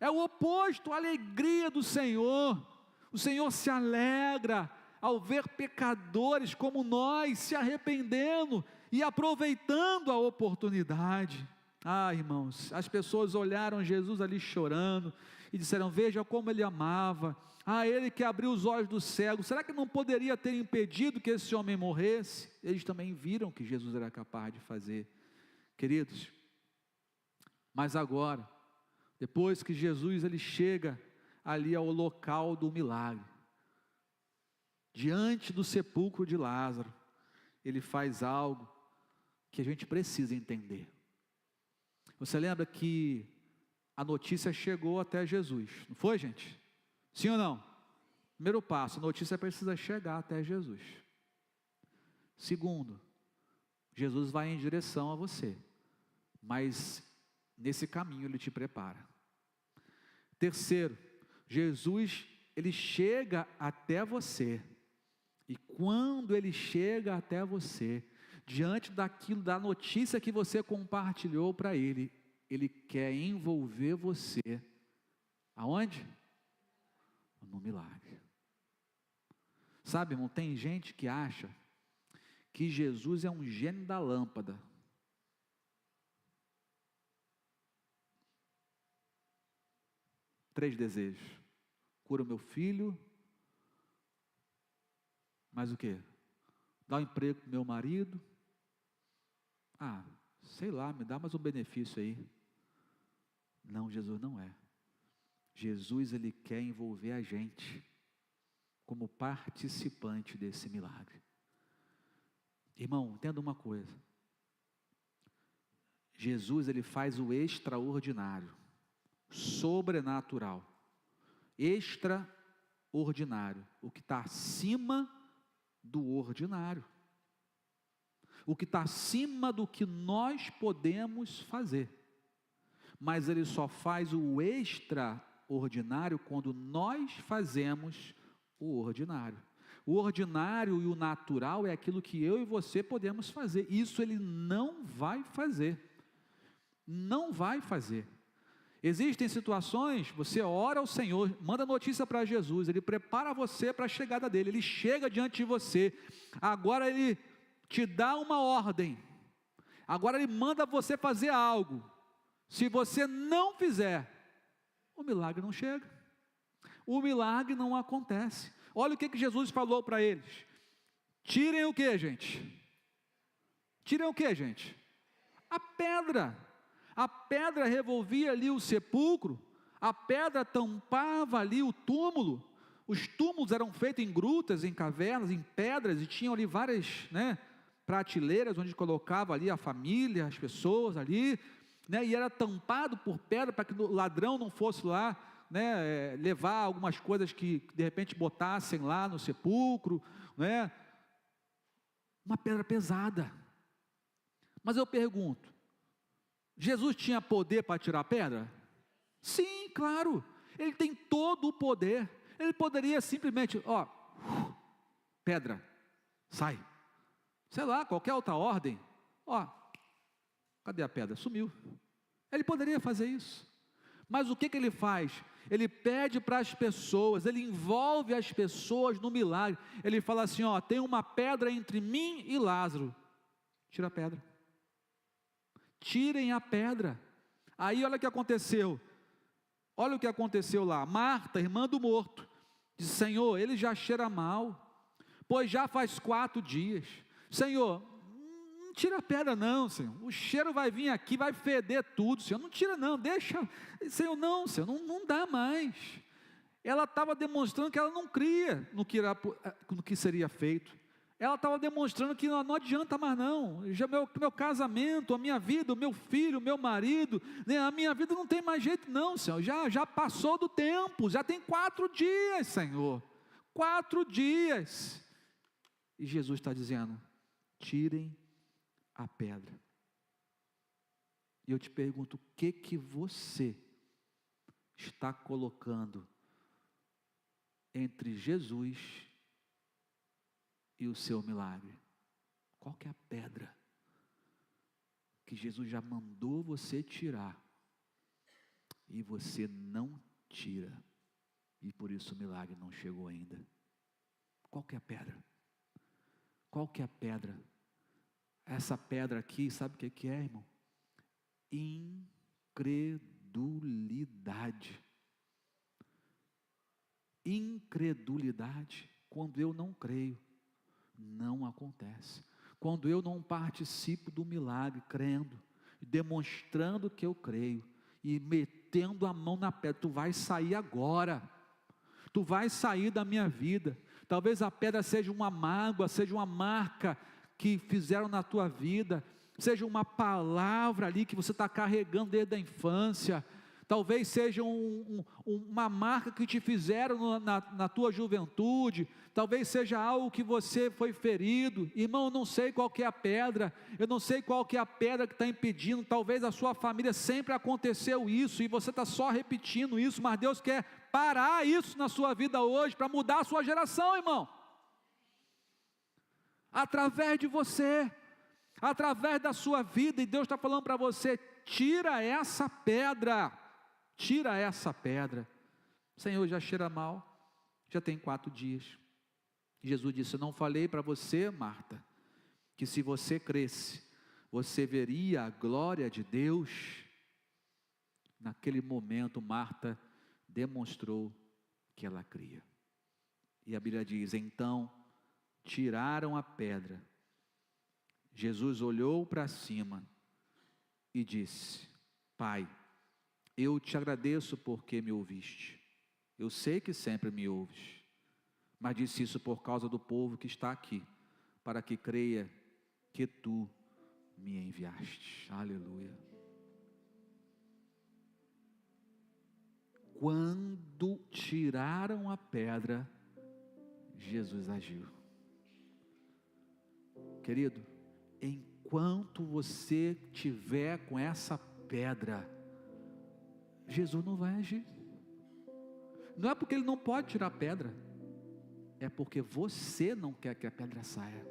Speaker 1: É o oposto, a alegria do Senhor. O Senhor se alegra ao ver pecadores como nós se arrependendo e aproveitando a oportunidade. Ah, irmãos, as pessoas olharam Jesus ali chorando e disseram: veja como ele amava. Ah, ele que abriu os olhos do cego, será que não poderia ter impedido que esse homem morresse? Eles também viram que Jesus era capaz de fazer, queridos. Mas agora, depois que Jesus ele chega ali ao local do milagre, diante do sepulcro de Lázaro, ele faz algo que a gente precisa entender. Você lembra que a notícia chegou até Jesus, não foi, gente? Sim ou não? Primeiro passo, a notícia precisa chegar até Jesus. Segundo, Jesus vai em direção a você, mas nesse caminho ele te prepara. Terceiro, Jesus, ele chega até você, e quando ele chega até você, diante daquilo, da notícia que você compartilhou para ele, ele quer envolver você, aonde? No milagre. Sabe, irmão, tem gente que acha que Jesus é um gênio da lâmpada. Três desejos: cura o meu filho, mais o quê? Dá um emprego para o meu marido. Ah, sei lá, me dá mais um benefício aí. Não, Jesus não é. Jesus, ele quer envolver a gente como participante desse milagre. Irmão, entenda uma coisa. Jesus, ele faz o extraordinário, sobrenatural, extraordinário, o que está acima do ordinário, o que está acima do que nós podemos fazer, mas ele só faz o extraordinário quando nós fazemos o ordinário. O ordinário e o natural é aquilo que eu e você podemos fazer, isso ele não vai fazer, não vai fazer. Existem situações, você ora ao Senhor, manda notícia para Jesus, Ele prepara você para a chegada dEle, Ele chega diante de você, agora Ele te dá uma ordem, agora Ele manda você fazer algo, se você não fizer, o milagre não chega, o milagre não acontece. Olha o que Jesus falou para eles: tirem o que, gente? Tirem o que, gente? A pedra revolvia ali o sepulcro, a pedra tampava ali o túmulo. Os túmulos eram feitos em grutas, em cavernas, em pedras, e tinham ali várias, prateleiras, onde colocava ali a família, as pessoas ali, e era tampado por pedra, para que o ladrão não fosse lá, levar algumas coisas que de repente botassem lá no sepulcro, uma pedra pesada. Mas eu pergunto, Jesus tinha poder para tirar a pedra? Sim, claro, Ele tem todo o poder. Ele poderia simplesmente, pedra, sai, sei lá, qualquer outra ordem, cadê a pedra? Sumiu. Ele poderia fazer isso, mas o que Ele faz? Ele pede para as pessoas, Ele envolve as pessoas no milagre. Ele fala assim, tem uma pedra entre mim e Lázaro, tira a pedra, tirem a pedra. Aí olha o que aconteceu, olha o que aconteceu lá. Marta, irmã do morto, disse: Senhor, ele já cheira mal, pois já faz 4 dias. Senhor, não tira a pedra não, Senhor, o cheiro vai vir aqui, vai feder tudo, Senhor, não tira não, deixa, Senhor, não, não dá mais. Ela estava demonstrando que ela não cria no que seria feito. Ela estava demonstrando que não adianta mais não, já meu casamento, a minha vida, o meu filho, o meu marido, a minha vida não tem mais jeito não, Senhor, já passou do tempo, já tem 4 dias, Senhor, 4 dias, e Jesus está dizendo: tirem a pedra. E eu te pergunto, o que você está colocando entre Jesus e o seu milagre? Qual que é a pedra que Jesus já mandou você tirar e você não tira, e por isso o milagre não chegou ainda? Qual que é a pedra? Qual que é a pedra? Essa pedra aqui, sabe o que é, irmão? Incredulidade. Incredulidade. Quando eu não creio, não acontece. Quando eu não participo do milagre, crendo, demonstrando que eu creio, e metendo a mão na pedra, tu vai sair agora, tu vai sair da minha vida. Talvez a pedra seja uma mágoa, seja uma marca que fizeram na tua vida, seja uma palavra ali que você está carregando desde a infância, talvez seja uma marca que te fizeram na tua juventude, talvez seja algo que você foi ferido. Irmão, eu não sei qual que é a pedra, eu não sei qual que é a pedra que está impedindo. Talvez a sua família sempre aconteceu isso, e você está só repetindo isso, mas Deus quer parar isso na sua vida hoje, para mudar a sua geração, irmão, através de você, através da sua vida. E Deus está falando para você: tira essa pedra, tira essa pedra. Senhor, já cheira mal, já tem 4 dias. Jesus disse: eu não falei para você, Marta, que se você cresce, você veria a glória de Deus? Naquele momento, Marta demonstrou que ela cria. E a Bíblia diz: então tiraram a pedra. Jesus olhou para cima e disse: Pai, eu te agradeço porque me ouviste. Eu sei que sempre me ouves, mas disse isso por causa do povo que está aqui, para que creia que tu me enviaste. Aleluia. Quando tiraram a pedra, Jesus agiu. Querido, enquanto você tiver com essa pedra, Jesus não vai agir. Não é porque Ele não pode tirar a pedra, é porque você não quer que a pedra saia.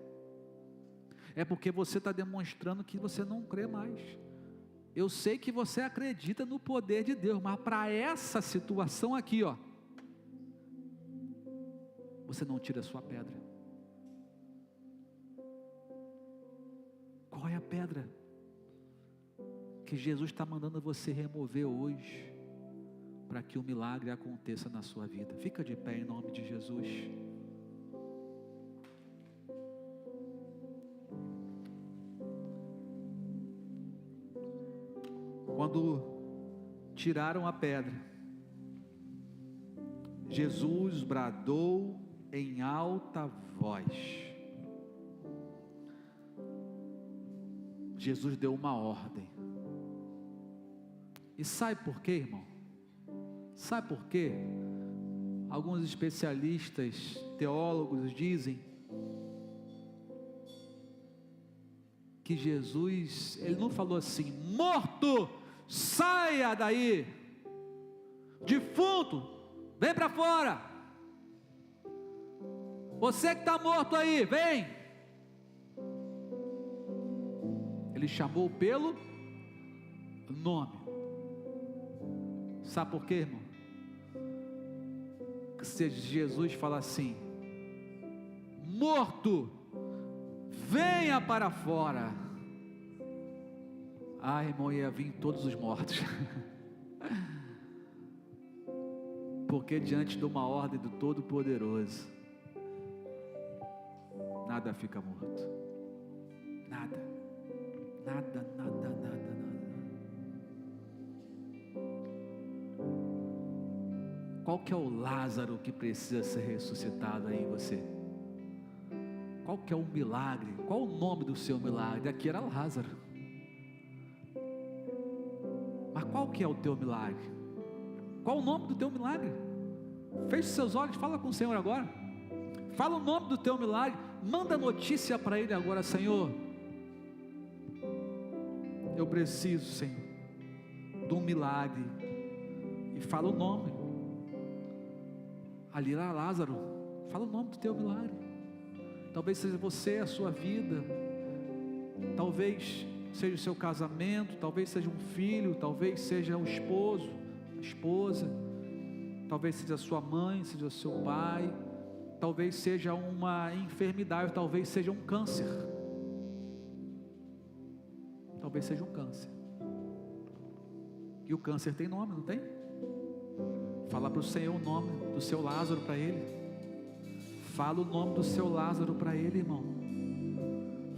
Speaker 1: É porque você está demonstrando que você não crê mais. eu sei que você acredita no poder de Deus, mas para essa situação aqui, ó, você não tira a sua pedra. Qual é a pedra que Jesus está mandando você remover hoje, para que o milagre aconteça na sua vida? Fica de pé em nome de Jesus. Quando tiraram a pedra, Jesus bradou em alta voz. Jesus deu uma ordem. E sabe por quê, irmão? Sabe por quê? Alguns especialistas, teólogos dizem que Jesus, ele não falou assim: morto, saia daí, defunto, vem para fora, você que está morto aí, vem. Ele chamou pelo nome. Sabe por quê, irmão? Se Jesus fala assim: morto, venha para fora. Ah, irmão, ia vir todos os mortos. Porque diante de uma ordem do Todo-Poderoso, nada fica morto. Nada, nada, nada, nada, nada. Qual que é o Lázaro que precisa ser ressuscitado aí em você? Qual que é o milagre? Qual o nome do seu milagre? Aqui era Lázaro. Mas qual que é o teu milagre? Qual o nome do teu milagre? Feche seus olhos, fala com o Senhor agora. Fala o nome do teu milagre. Manda notícia para Ele agora: Senhor, eu preciso, Senhor, de um milagre. E fala o nome. Ali era Lázaro. Fala o nome do teu milagre. Talvez seja você, a sua vida. Talvez seja o seu casamento. Talvez seja um filho. Talvez seja o esposo, a esposa. Talvez seja a sua mãe, seja o seu pai. Talvez seja uma enfermidade. Talvez seja um câncer. Talvez seja um câncer. E o câncer tem nome, não tem? Fala para o Senhor o nome do seu Lázaro para ele. Fala o nome do seu Lázaro para ele, irmão.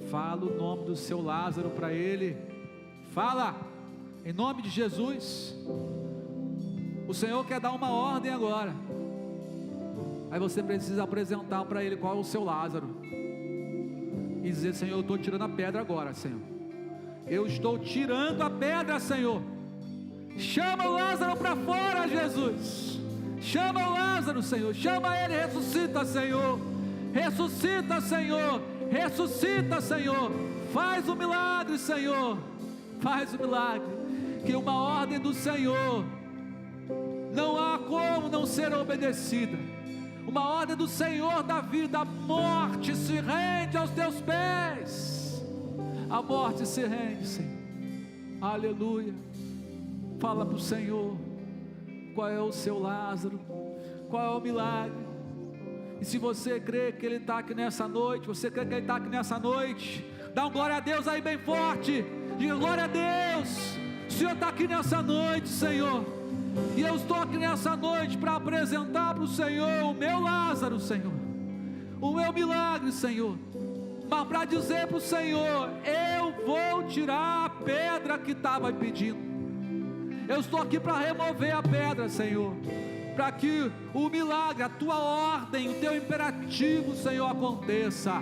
Speaker 1: Fala o nome do seu Lázaro para ele. Fala, em nome de Jesus. O Senhor quer dar uma ordem agora. Aí você precisa apresentar para ele qual é o seu Lázaro. E dizer: Senhor, eu estou tirando a pedra agora, Senhor. Eu estou tirando a pedra, Senhor. Chama o Lázaro para fora, Jesus. Chama o Lázaro, Senhor. Chama ele, ressuscita, Senhor. Ressuscita, Senhor. Ressuscita, Senhor. Faz o milagre, Senhor. Faz o milagre. Que uma ordem do Senhor não há como não ser obedecida. Uma ordem do Senhor da vida. A morte se rende aos teus pés. A morte se rende, Senhor. Aleluia. Fala para o Senhor qual é o seu Lázaro, qual é o milagre. E se você crê que Ele está aqui nessa noite, você crê que Ele está aqui nessa noite, dá um glória a Deus aí bem forte. Diga: glória a Deus. O Senhor está aqui nessa noite, Senhor. E eu estou aqui nessa noite para apresentar para o Senhor o meu Lázaro, Senhor, o meu milagre, Senhor. Mas para dizer para o Senhor: eu vou tirar a pedra que estava pedindo. Eu estou aqui para remover a pedra, Senhor, para que o milagre, a tua ordem, o teu imperativo, Senhor, aconteça,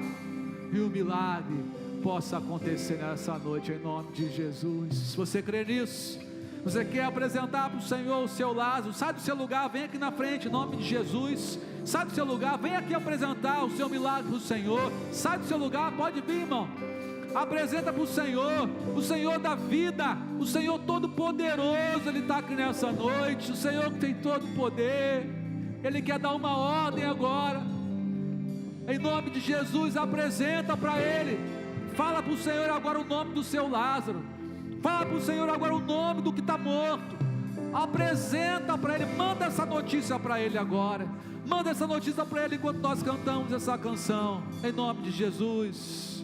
Speaker 1: e o milagre possa acontecer nessa noite, em nome de Jesus. Se você crê nisso, você quer apresentar para o Senhor o seu Lázaro, sai do seu lugar, vem aqui na frente, em nome de Jesus. Sai do seu lugar, vem aqui apresentar o seu milagre para o Senhor. Sai do seu lugar, pode vir, irmão. Apresenta para o Senhor da vida, o Senhor todo-poderoso. Ele está aqui nessa noite, o Senhor que tem todo o poder. Ele quer dar uma ordem agora, em nome de Jesus. Apresenta para Ele, fala para o Senhor agora o nome do seu Lázaro, Fala para o Senhor agora o nome do que está morto. Apresenta para Ele, manda essa notícia para Ele agora. Manda essa notícia para Ele enquanto nós cantamos essa canção, em nome de Jesus.